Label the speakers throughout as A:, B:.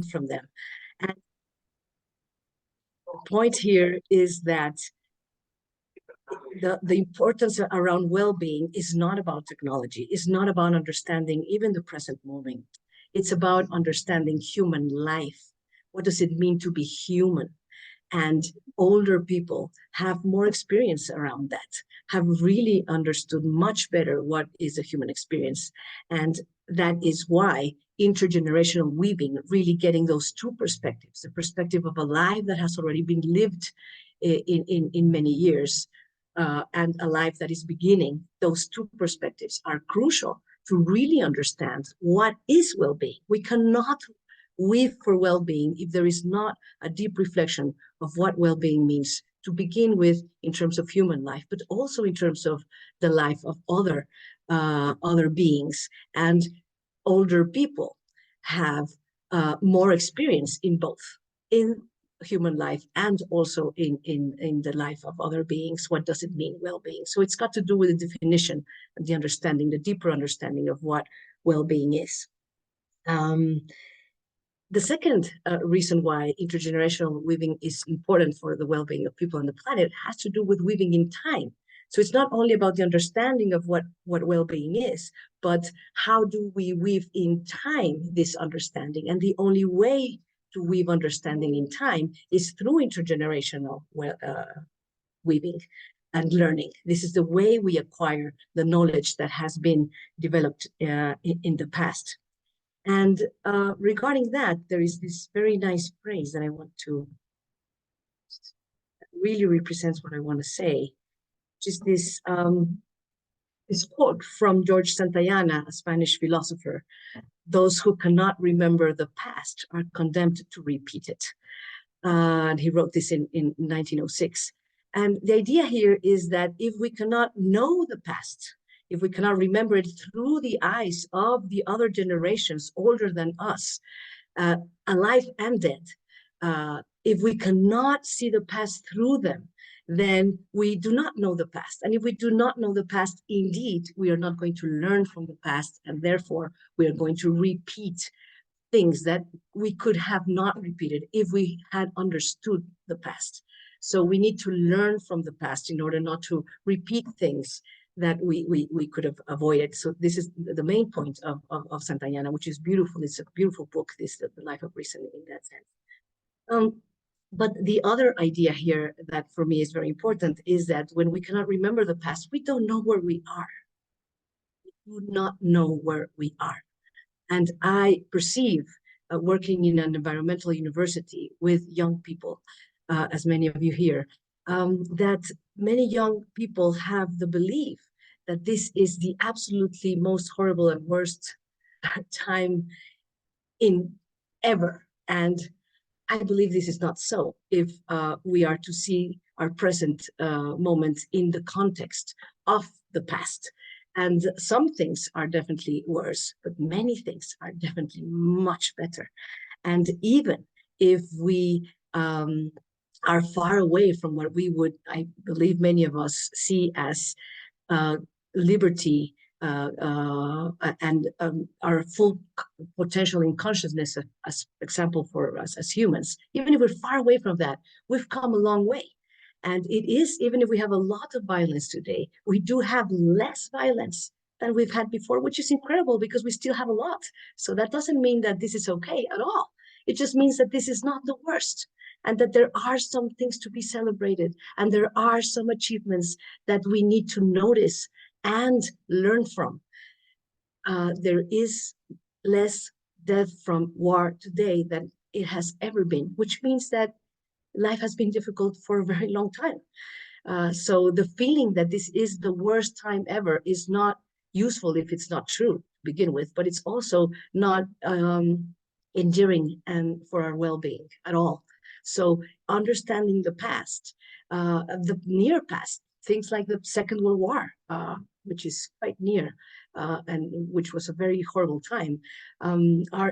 A: from them. And the point here is that the importance around well-being is not about technology, is not about understanding even the present moment. It's about understanding human life. What does it mean to be human? And older people have more experience around that, have really understood much better what is a human experience. And that is why intergenerational weaving, really getting those two perspectives, the perspective of a life that has already been lived in many years, and a life that is beginning, those two perspectives are crucial to really understand what is well-being. We cannot weave for well-being if there is not a deep reflection of what well-being means, to begin with in terms of human life, but also in terms of the life of other beings. And older people have more experience in both, in human life and also in the life of other beings. What does it mean, well-being? So it's got to do with the definition and the understanding, the deeper understanding of what well-being is. The second reason why intergenerational weaving is important for the well-being of people on the planet has to do with weaving in time. So it's not only about the understanding of what well-being is, but how do we weave in time this understanding? And the only way to weave understanding in time is through intergenerational weaving and learning. This is the way we acquire the knowledge that has been developed in the past. And regarding that, there is this very nice phrase that I want to really represents what I want to say, which is this quote from George Santayana, a Spanish philosopher: "Those who cannot remember the past are condemned to repeat it." And he wrote this in 1906. And the idea here is that if we cannot know the past, if we cannot remember it through the eyes of the other generations older than us, alive and dead, if we cannot see the past through them, then we do not know the past. And if we do not know the past, indeed, we are not going to learn from the past, and therefore we are going to repeat things that we could have not repeated if we had understood the past. So we need to learn from the past in order not to repeat things that we could have avoided. So this is the main point of Santayana, which is beautiful. It's a beautiful book, this, The Life of Reason, in that sense. But the other idea here that for me is very important is that when we cannot remember the past, we don't know where we are. We do not know where we are. And I perceive, working in an environmental university with young people, as many of you here, that many young people have the belief that this is the absolutely most horrible and worst time in ever. And I believe this is not so if we are to see our present moment in the context of the past. And some things are definitely worse, but many things are definitely much better. And even if we are far away from what we would, I believe many of us see as liberty and our full potential in consciousness, as example for us as humans, even if we're far away from that, we've come a long way. And it is, even if we have a lot of violence today, we do have less violence than we've had before, which is incredible because we still have a lot. So that doesn't mean that this is okay at all. It just means that this is not the worst, and that there are some things to be celebrated, and there are some achievements that we need to notice and learn from. There is less death from war today than it has ever been, which means that life has been difficult for a very long time. So the feeling that this is the worst time ever is not useful if it's not true to begin with, but it's also not endearing and for our well-being at all. So understanding the past, the near past, things like the Second World War, which is quite near, and which was a very horrible time,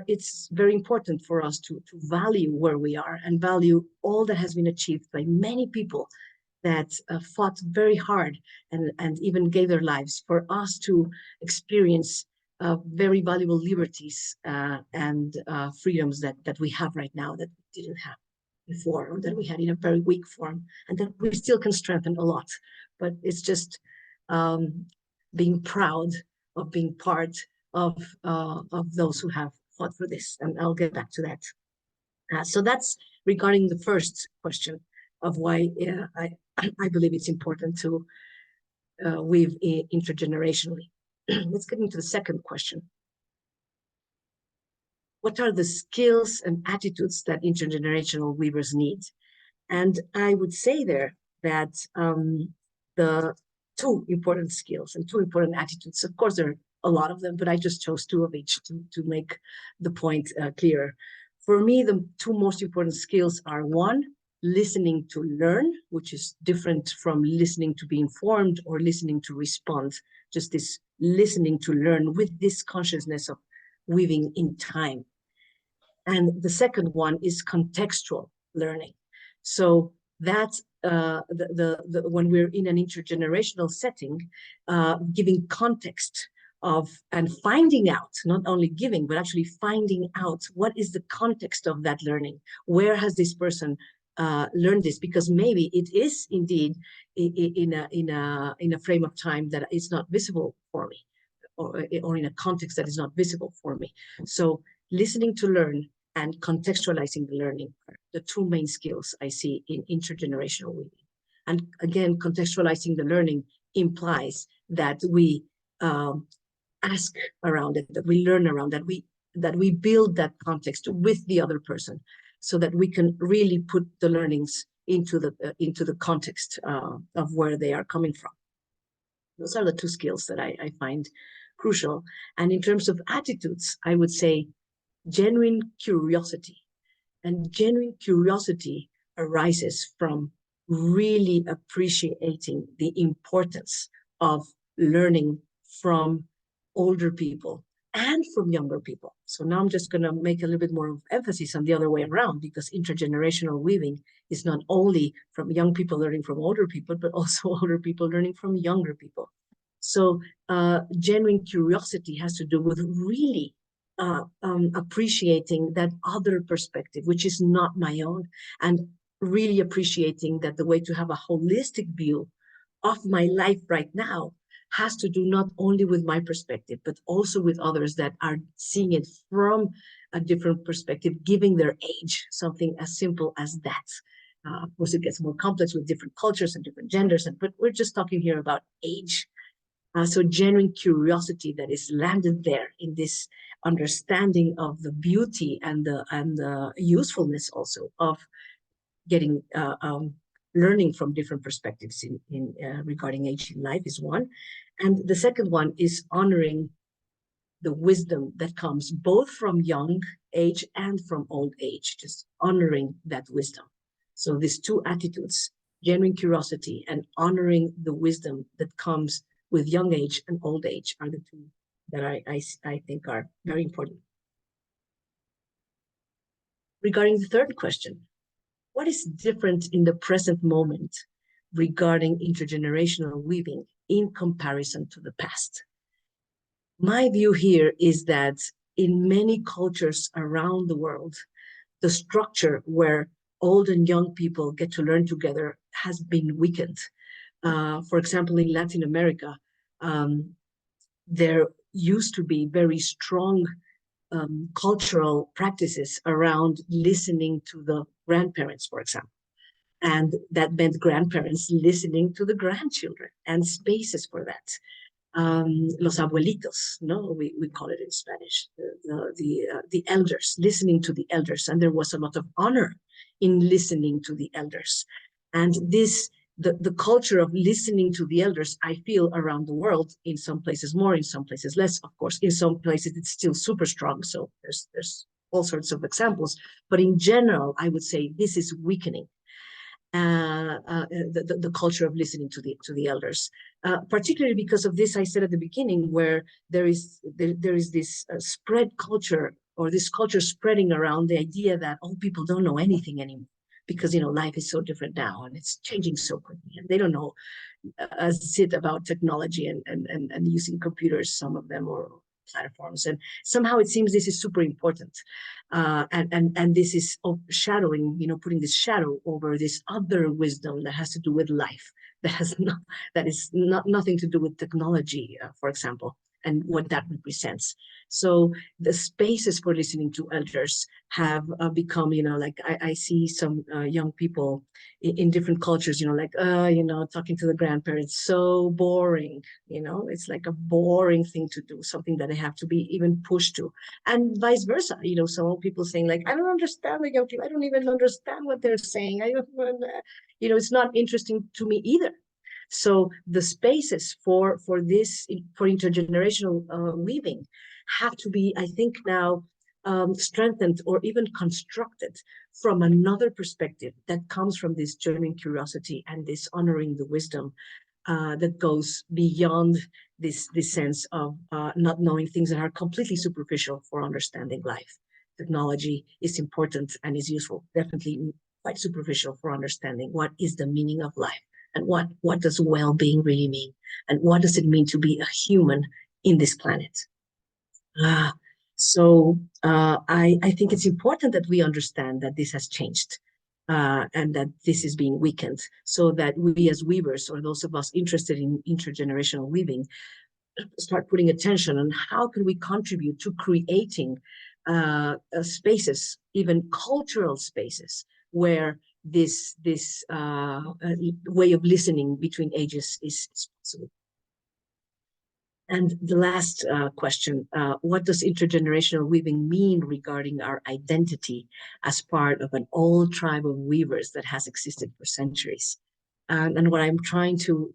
A: it's very important for us to value where we are and value all that has been achieved by many people that fought very hard and even gave their lives for us to experience very valuable liberties and freedoms that we have right now that we didn't have before, or that we had in a very weak form, and that we still can strengthen a lot. But it's just being proud of being part of those who have fought for this, and I'll get back to that. So that's regarding the first question of why I believe it's important to weave intergenerationally. Let's get into the second question. What are the skills and attitudes that intergenerational weavers need? And I would say there that the two important skills and two important attitudes, of course, there are a lot of them, but I just chose two of each to make the point clearer. For me, the two most important skills are, one, listening to learn, which is different from listening to be informed or listening to respond. Just this listening to learn with this consciousness of weaving in time. And the second one is contextual learning. So that's when we're in an intergenerational setting, giving context of and finding out, not only giving, but actually finding out what is the context of that learning. Where has this person learned this? Because maybe it is indeed in a frame of time that is not visible for me, or in a context that is not visible for me. So listening to learn and contextualizing the learning are the two main skills I see in intergenerational weaving. And again, contextualizing the learning implies that we ask around it, that we learn around, that we build that context with the other person, so that we can really put the learnings into the context of where they are coming from. Those are the two skills that I find crucial. And in terms of attitudes, I would say genuine curiosity. And genuine curiosity arises from really appreciating the importance of learning from older people and from younger people. So now I'm just going to make a little bit more of emphasis on the other way around, because intergenerational weaving is not only from young people learning from older people, but also older people learning from younger people. So genuine curiosity has to do with really appreciating that other perspective, which is not my own, and really appreciating that the way to have a holistic view of my life right now has to do not only with my perspective, but also with others that are seeing it from a different perspective, giving their age, something as simple as that. Of course, it gets more complex with different cultures and different genders, but we're just talking here about age. So genuine curiosity that is landed there in this understanding of the beauty and the usefulness also of getting learning from different perspectives in regarding age in life is one. And the second one is honoring the wisdom that comes both from young age and from old age, just honoring that wisdom. So these two attitudes, genuine curiosity and honoring the wisdom that comes with young age and old age, are the two that I think are very important. Regarding the third question, what is different in the present moment regarding intergenerational weaving in comparison to the past? My view here is that in many cultures around the world, the structure where old and young people get to learn together has been weakened. For example, in Latin America, there used to be very strong cultural practices around listening to the grandparents, for example. And that meant grandparents listening to the grandchildren and spaces for that. Los abuelitos, no, we call it in Spanish, the elders, listening to the elders. And there was a lot of honor in listening to the elders. And the culture of listening to the elders, I feel around the world, in some places more, in some places less, of course. In some places, it's still super strong. So there's all sorts of examples. But in general, I would say this is weakening. The culture of listening to the elders, particularly because of this I said at the beginning, where there is this spread culture, or this culture spreading around the idea that old people don't know anything anymore, because life is so different now and it's changing so quickly, and they don't know a zit about technology and using computers, some of them, or platforms. And somehow it seems this is super important. And this is shadowing, putting this shadow over this other wisdom that has to do with life, that is not nothing to do with technology, for example, and what that represents. So the spaces for listening to elders have become, like I see some young people in different cultures, talking to the grandparents, so boring, it's like a boring thing to do, something that they have to be even pushed to, and vice versa. Some people saying like, I don't understand the young people, I don't even understand what they're saying. I don't, it's not interesting to me either. So the spaces for intergenerational weaving have to be, I think, now strengthened or even constructed from another perspective that comes from this genuine curiosity and this honoring the wisdom that goes beyond this sense of not knowing things that are completely superficial for understanding life. Technology is important and is useful, definitely quite superficial for understanding what is the meaning of life. And what does well-being really mean? And what does it mean to be a human in this planet? I think it's important that we understand that this has changed and that this is being weakened, so that we as weavers, or those of us interested in intergenerational weaving, start putting attention on how can we contribute to creating spaces, even cultural spaces, where this way of listening between ages is possible. And the last question, what does intergenerational weaving mean regarding our identity as part of an old tribe of weavers that has existed for centuries? And what I'm trying to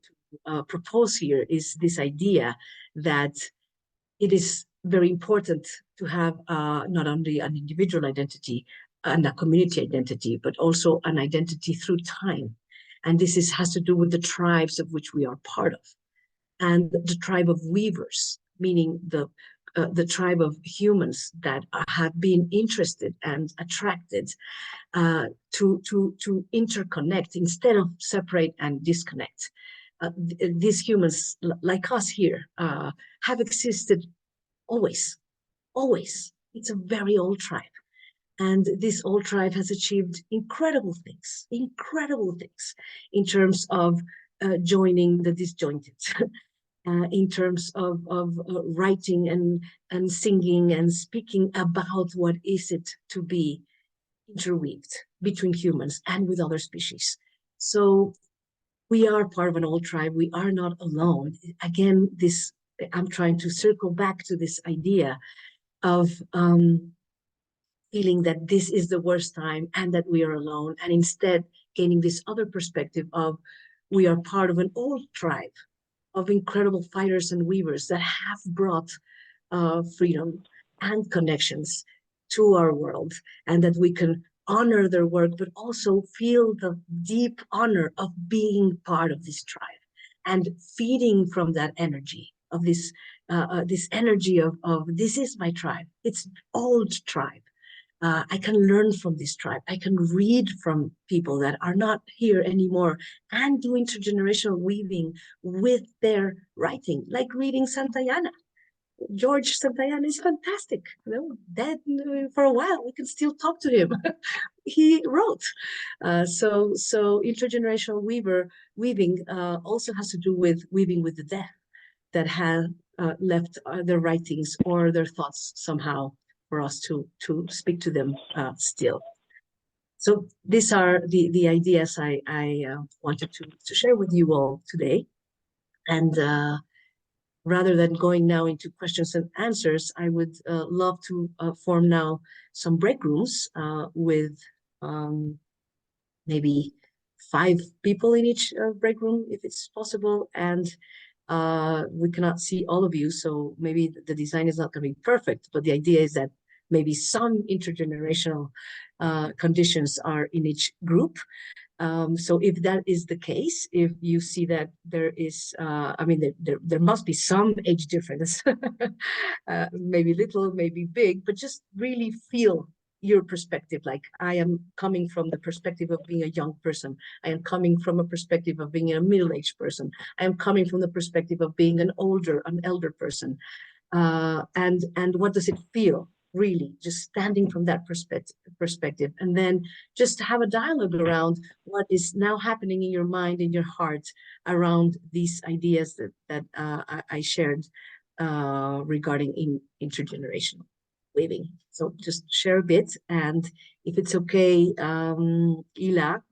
A: propose here is this idea that it is very important to have not only an individual identity and a community identity, but also an identity through time. And this has to do with the tribes of which we are part of. And the tribe of weavers, meaning the tribe of humans that have been interested and attracted to interconnect instead of separate and disconnect. These humans, like us here, have existed always, always. It's a very old tribe. And this old tribe has achieved incredible things in terms of joining the disjointed, in terms of writing and singing and speaking about what is it to be interweaved between humans and with other species. So we are part of an old tribe. We are not alone. Again, I'm trying to circle back to this idea of feeling that this is the worst time and that we are alone, and instead gaining this other perspective of we are part of an old tribe of incredible fighters and weavers that have brought freedom and connections to our world, and that we can honor their work, but also feel the deep honor of being part of this tribe and feeding from that energy of this energy of this is my tribe. It's old tribe. I can learn from this tribe. I can read from people that are not here anymore and do intergenerational weaving with their writing, like reading Santayana. George Santayana is fantastic. Dead for a while, we can still talk to him. He wrote. So intergenerational weaving also has to do with weaving with the dead that have left their writings or their thoughts somehow for us to speak to them still. So these are the ideas I wanted to share with you all today. And rather than going now into questions and answers, I would love to form now some break rooms with maybe 5 people in each break room, if it's possible. And we cannot see all of you, so maybe the design is not going to be perfect, but the idea is that maybe some intergenerational conditions are in each group. So if that is the case, if you see that there is, there must be some age difference, maybe little, maybe big, but just really feel your perspective. Like, I am coming from the perspective of being a young person. I am coming from a perspective of being a middle-aged person. I am coming from the perspective of being an elder person. and what does it feel really, just standing from that perspective, and then just have a dialogue around what is now happening in your mind, in your heart, around these ideas that I shared regarding intergenerational weaving. So just share a bit, and if it's okay, Ila,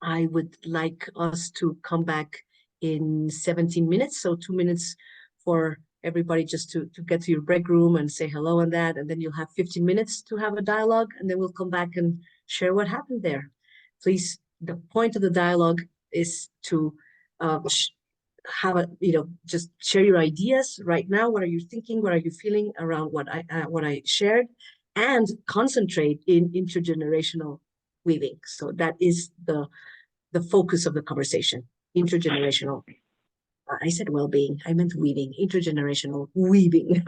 A: I would like us to come back in 17 minutes. So 2 minutes for everybody just to get to your break room and say hello and that. And then you'll have 15 minutes to have a dialogue. And then we'll come back and share what happened there. Please, the point of the dialogue is to have a, just share your ideas right now. What are you thinking? What are you feeling around what I shared? And concentrate in intergenerational weaving. So that is the focus of the conversation. Intergenerational. I said well-being. I meant weaving. Intergenerational weaving.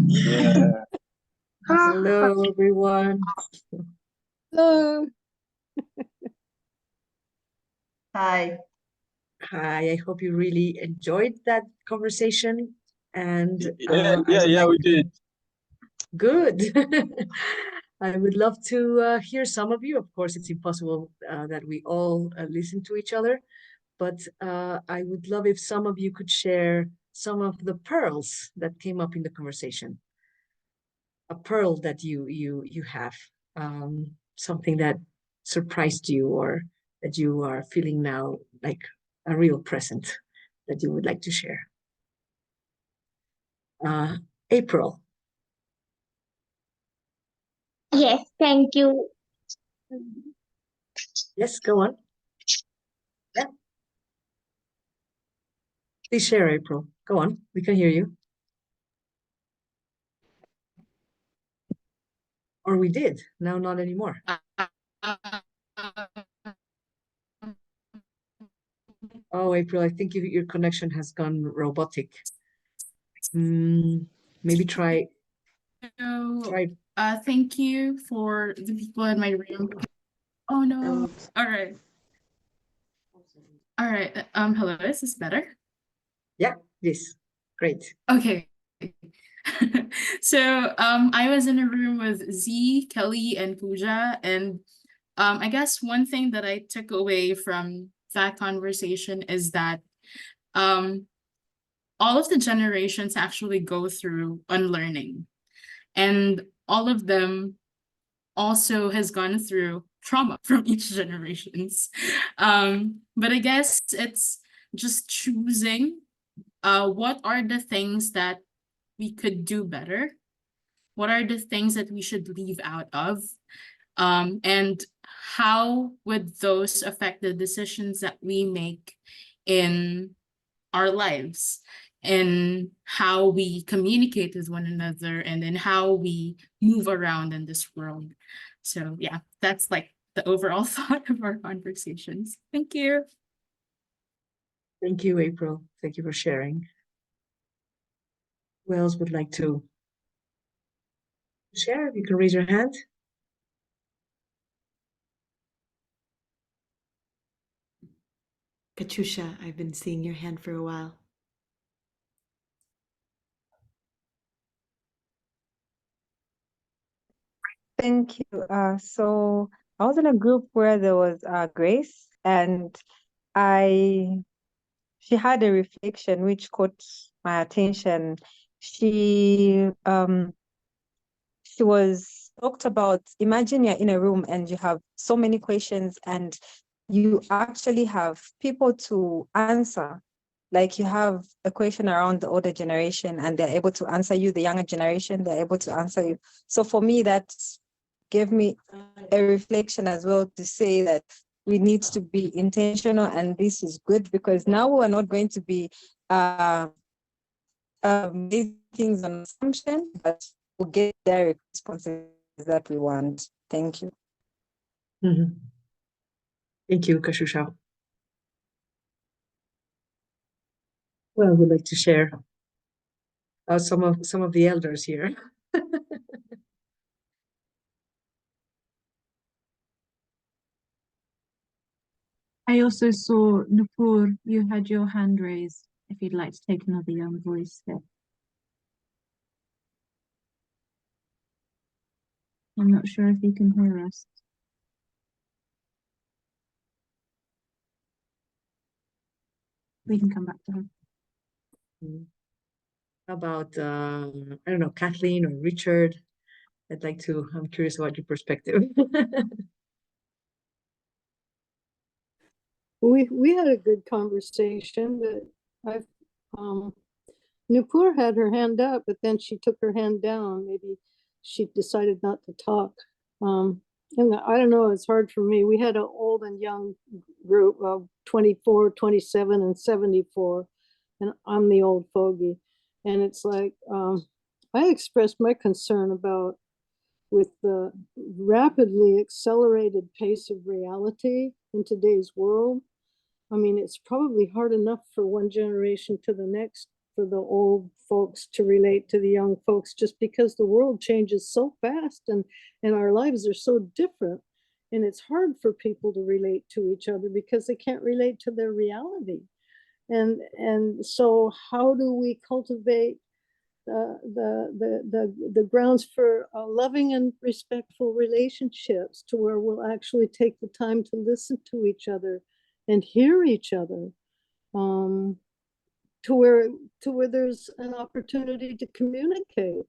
B: Yeah.
A: Hello, everyone.
C: Hello.
D: Hi.
A: Hi. I hope you really enjoyed that conversation. And
B: Yeah, we did.
A: Good. I would love to hear some of you. Of course, it's impossible that we all listen to each other, but I would love if some of you could share some of the pearls that came up in the conversation. A pearl that you have, something that surprised you or that you are feeling now like a real present that you would like to share. April.
C: Yes, thank you.
A: Yes, go on. Yeah. Please share, April. Go on. We can hear you. Or we did. Now not anymore. Oh, April, I think your connection has gone robotic. Maybe try.
E: Thank you for the people in my room. Oh no. All right. All right. Hello, is this better?
A: Yeah, yes. Great.
E: Okay. So I was in a room with Z, Kelly, and Pooja, and I guess one thing that I took away from that conversation is that all of the generations actually go through unlearning, and all of them also has gone through trauma from each generations. But I guess it's just choosing what are the things that we could do better, what are the things that we should leave out of, and how would those affect the decisions that we make in our lives, and how we communicate with one another, and then how we move around in this world. So yeah, that's like the overall thought of our conversations. Thank you.
A: Thank you, April. Thank you for sharing. Who else would like to share? You can raise your hand.
D: Katusha, I've been seeing your hand for a while.
F: Thank you. So I was in a group where there was Grace, and she had a reflection which caught my attention. She was talked about, imagine you're in a room and you have so many questions and you actually have people to answer. Like you have a question around the older generation and they're able to answer you, the younger generation, they're able to answer you. So for me, that gave me a reflection as well to say that we need to be intentional, and this is good because now we're not going to be basing things on assumption, but we'll get the responses that we want. Thank you.
A: Mm-hmm. Thank you, Kashusha. Well, we'd like to share some of the elders here.
G: I also saw Nupur, you had your hand raised if you'd like to take another young voice there. I'm not sure if you can hear us. We can come back to her.
A: How about, I don't know, Kathleen or Richard? I'm curious about your perspective.
H: We had a good conversation, but Nupur had her hand up, but then she took her hand down. Maybe she decided not to talk. And I don't know, it's hard for me. We had an old and young group of 24, 27, and 74, and I'm the old fogey. And it's like, I expressed my concern about with the rapidly accelerated pace of reality in today's world. I mean, it's probably hard enough for one generation to the next for the old folks to relate to the young folks, just because the world changes so fast and our lives are so different. And it's hard for people to relate to each other because they can't relate to their reality. And so how do we cultivate the grounds for loving and respectful relationships to where we'll actually take the time to listen to each other and hear each other, to where there's an opportunity to communicate.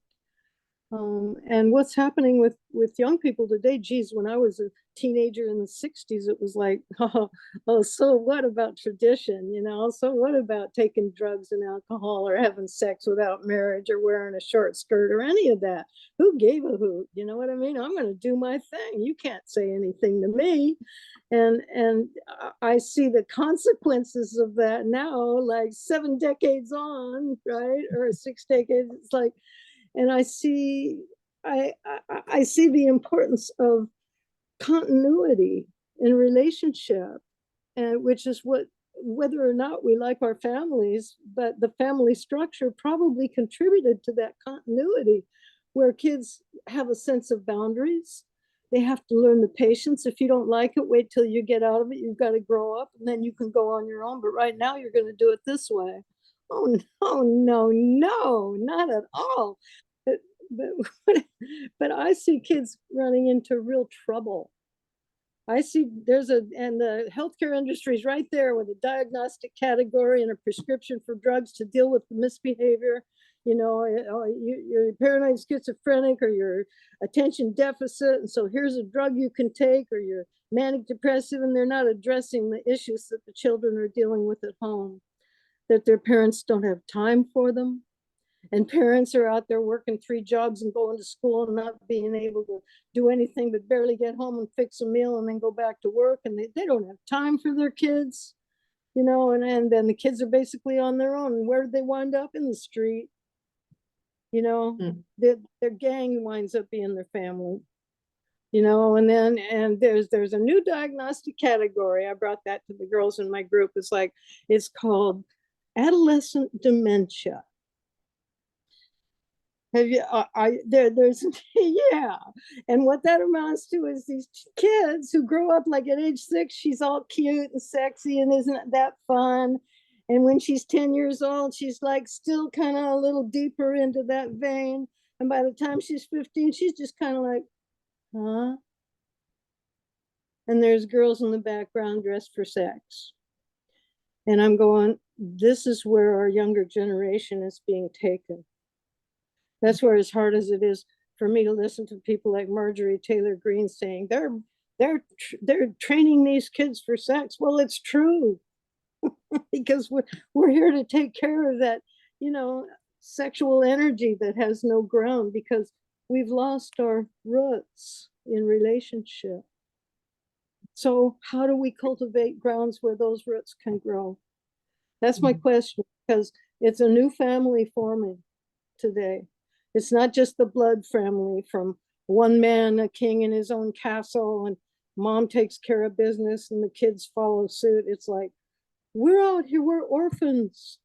H: And what's happening with young people today, geez, when I was a teenager in the 60s, it was like, oh, so what about tradition, you know? So what about taking drugs and alcohol or having sex without marriage or wearing a short skirt or any of that? Who gave a hoot? You know what I mean? I'm going to do my thing. You can't say anything to me. And I see the consequences of that now, like 7 decades on, right? Or 6 decades. It's like, and I see the importance of continuity in relationship, and which is whether or not we like our families, but the family structure probably contributed to that continuity, where kids have a sense of boundaries. They have to learn the patience. If you don't like it, wait till you get out of it. You've got to grow up, and then you can go on your own. But right now, you're going to do it this way. Oh no, not at all. But I see kids running into real trouble. I see and the healthcare industry is right there with a diagnostic category and a prescription for drugs to deal with the misbehavior. You know, you're paranoid schizophrenic or you're attention deficit. And so here's a drug you can take, or you're manic depressive, and they're not addressing the issues that the children are dealing with at home, that their parents don't have time for them. And parents are out there working 3 jobs and going to school and not being able to do anything but barely get home and fix a meal and then go back to work. And they don't have time for their kids, you know, and then the kids are basically on their own. And where do they wind up? In the street, you know, their gang winds up being their family, you know. And then, and there's a new diagnostic category. I brought that to the girls in my group. It's called adolescent dementia. Have you, there's, yeah. And what that amounts to is these kids who grow up like at age 6, she's all cute and sexy and isn't that fun. And when she's 10 years old, she's like still kind of a little deeper into that vein. And by the time she's 15, she's just kind of like, huh? And there's girls in the background dressed for sex. And I'm going, this is where our younger generation is being taken. That's where, as hard as it is for me to listen to people like Marjorie Taylor Greene saying they're training these kids for sex. Well, it's true, because we're here to take care of that, you know, sexual energy that has no ground, because we've lost our roots in relationship. So how do we cultivate grounds where those roots can grow? That's my question, because it's a new family forming today. It's not just the blood family from one man, a king in his own castle, and mom takes care of business and the kids follow suit. It's like, we're out here, we're orphans.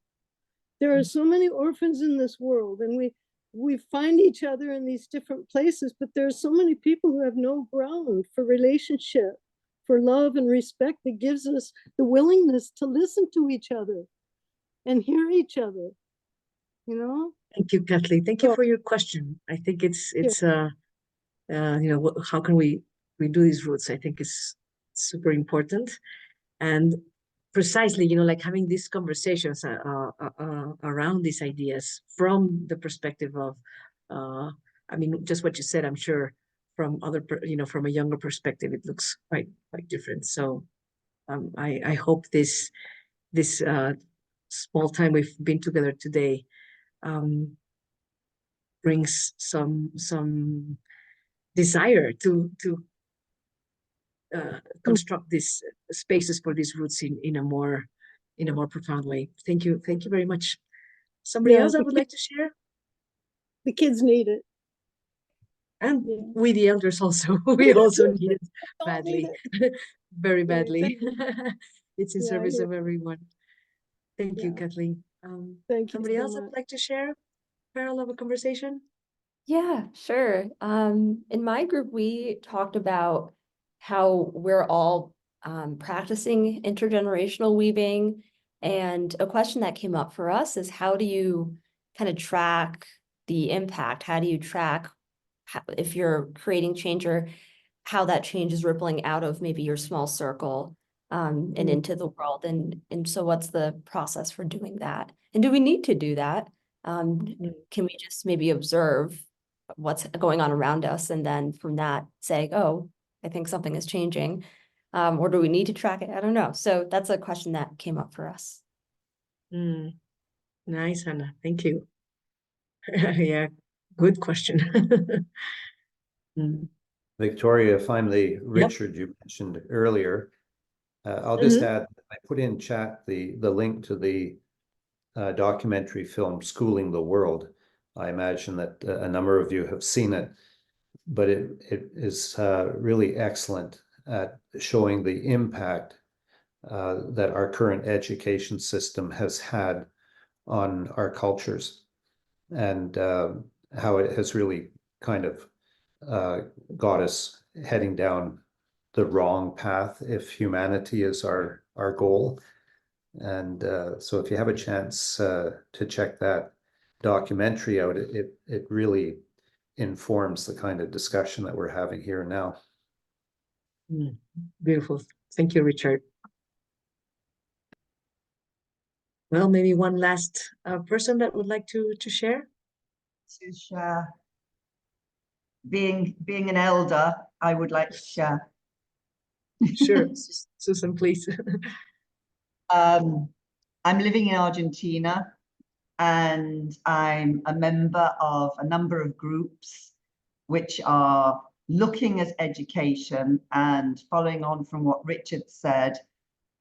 H: There are so many orphans in this world, and we find each other in these different places, but there's so many people who have no ground for relationship, for love and respect that gives us the willingness to listen to each other and hear each other, you know?
A: Thank you, Kathleen. Thank you
H: So,
A: for your question. I think it's
H: yeah.
A: how can we do these roots? I think it's super important. And precisely, like having these conversations around these ideas from the perspective of, I mean, just what you said, I'm sure from from a younger perspective, it looks quite different. So I hope this small time we've been together today brings some desire to construct these spaces for these roots in a more profound way. Thank you very much. Somebody
H: Yeah,
A: else that would like to share?
H: the kids need it.
A: And
H: Yeah.
A: we the elders also, we also need it
H: All
A: badly,
H: need
A: very
H: Yeah,
A: badly. It's in
H: Yeah, I
A: service
H: hear-
A: of everyone. Thank you,
H: Yeah.
A: Kathleen.
H: Thank you
A: Somebody
H: so
A: else that
H: much.
A: would like to share parallel of a conversation?
I: Yeah, sure. In my group, we talked about how we're all practicing intergenerational weaving. And a question that came up for us is how do you kind of track the impact? How do you track if you're creating change or how that change is rippling out of maybe your small circle and into the world? And so what's the process for doing that? And do we need to do that? Can we just maybe observe what's going on around us and then from that say, oh, I think something is changing, or do we need to track it? I don't know. So that's a question that came up for us.
A: Nice, Hannah. Thank you. Yeah, good question.
J: Victoria, finally, Richard, you mentioned earlier. I'll just add, I put in chat the link to the documentary film Schooling the World. I imagine that a number of you have seen it, but it is really excellent at showing the impact that our current education system has had on our cultures and how it has really kind of got us heading down the wrong path if humanity is our goal. And so if you have a chance to check that documentary out, it really informs the kind of discussion that we're having here now.
A: Beautiful. Thank you, Richard. Well, maybe one last person that would like to share.
K: To share. Being an elder, I would like to share.
A: Sure, Susan, please.
K: I'm living in Argentina and I'm a member of a number of groups which are looking at education and following on from what Richard said,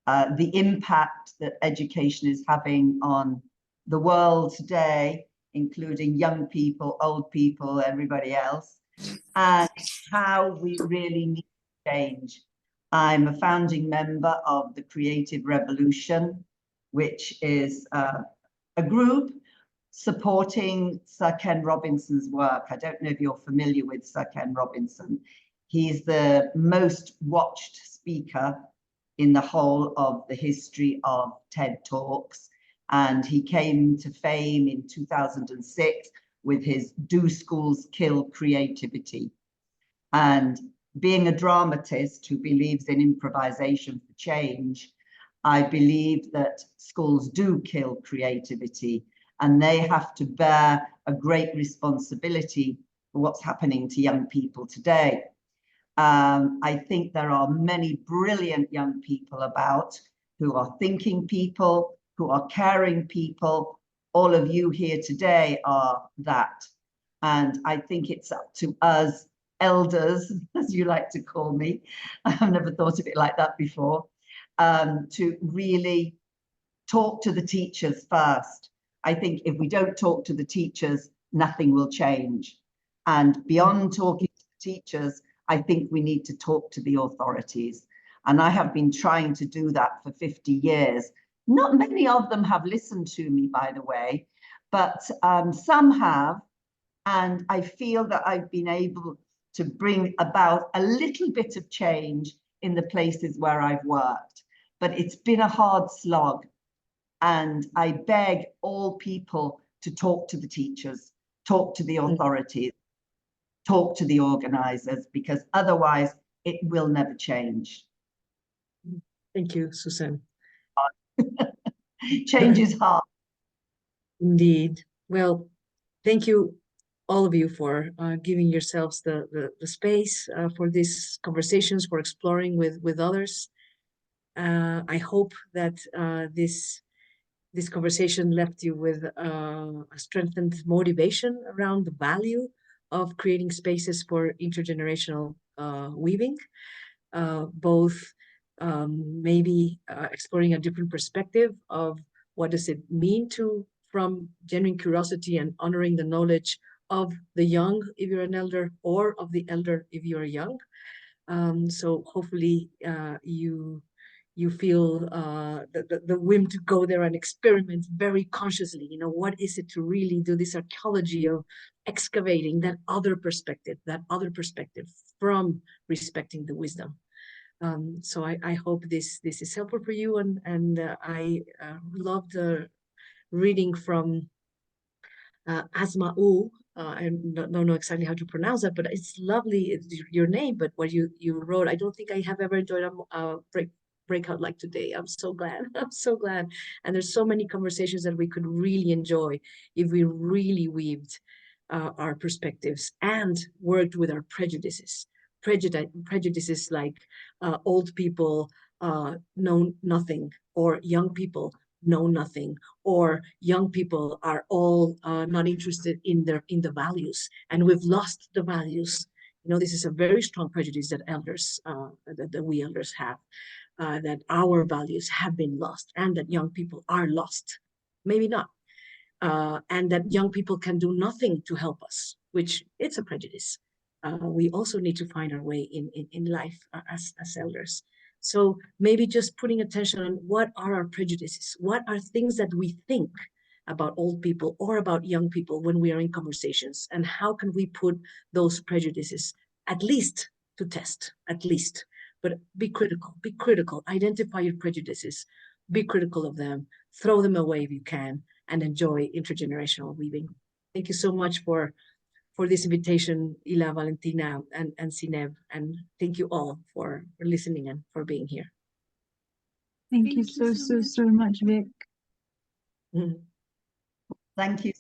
K: the impact that education is having on the world today, including young people, old people, everybody else, and how we really need to change. I'm a founding member of the Creative Revolution, which is a group supporting Sir Ken Robinson's work. I don't know if you're familiar with Sir Ken Robinson. He's the most watched speaker in the whole of the history of TED Talks. And he came to fame in 2006 with his Do Schools Kill Creativity? And being a dramatist who believes in improvisation for change, I believe that schools do kill creativity and they have to bear a great responsibility for what's happening to young people today. I think there are many brilliant young people about who are thinking people, who are caring people. All of you here today are that. And I think it's up to us elders, as you like to call me, I've never thought of it like that before, to really talk to the teachers first. I think if we don't talk to the teachers, nothing will change. And beyond talking to the teachers, I think we need to talk to the authorities. And I have been trying to do that for 50 years. Not many of them have listened to me, by the way, but some have. And I feel that I've been able to bring about a little bit of change in the places where I've worked, but it's been a hard slog. And I beg all people to talk to the teachers, talk to the authorities, talk to the organizers, because otherwise it will never change.
A: Thank you, Susan.
K: Change is hard.
A: Indeed. Well, thank you, all of you, for giving yourselves the space for these conversations, for exploring with others. I hope that this conversation left you with a strengthened motivation around the value of creating spaces for intergenerational weaving, both maybe exploring a different perspective of what does it mean to, from genuine curiosity and honoring the knowledge of the young if you're an elder, or of the elder if you're young. So hopefully you feel the whim to go there and experiment very consciously. You know, what is it to really do this archaeology of excavating that other perspective from respecting the wisdom. So I hope this is helpful for you, and I loved reading from Asma U. I don't know exactly how to pronounce that, but it's lovely. It's your name, but what you wrote, I don't think I have ever enjoyed a breakout like today. I'm so glad. I'm so glad. And there's so many conversations that we could really enjoy if we really weaved our perspectives and worked with our prejudices. Prejudices like old people know nothing, or young people know nothing, or young people are all not interested in the values, and we've lost the values. You know, this is a very strong prejudice that elders, that we elders have, that our values have been lost, and that young people are lost. Maybe not. And that young people can do nothing to help us, which it's a prejudice. We also need to find our way in life as elders. So maybe just putting attention on what are our prejudices, what are things that we think about old people or about young people when we are in conversations, and how can we put those prejudices at least to test, at least. But be critical, identify your prejudices, be critical of them, throw them away if you can, and enjoy intergenerational weaving. Thank you so much for this invitation, Ila, Valentina, and Sineb, and thank you all for listening and for being here.
G: Thank you so much, Vic.
K: Thank you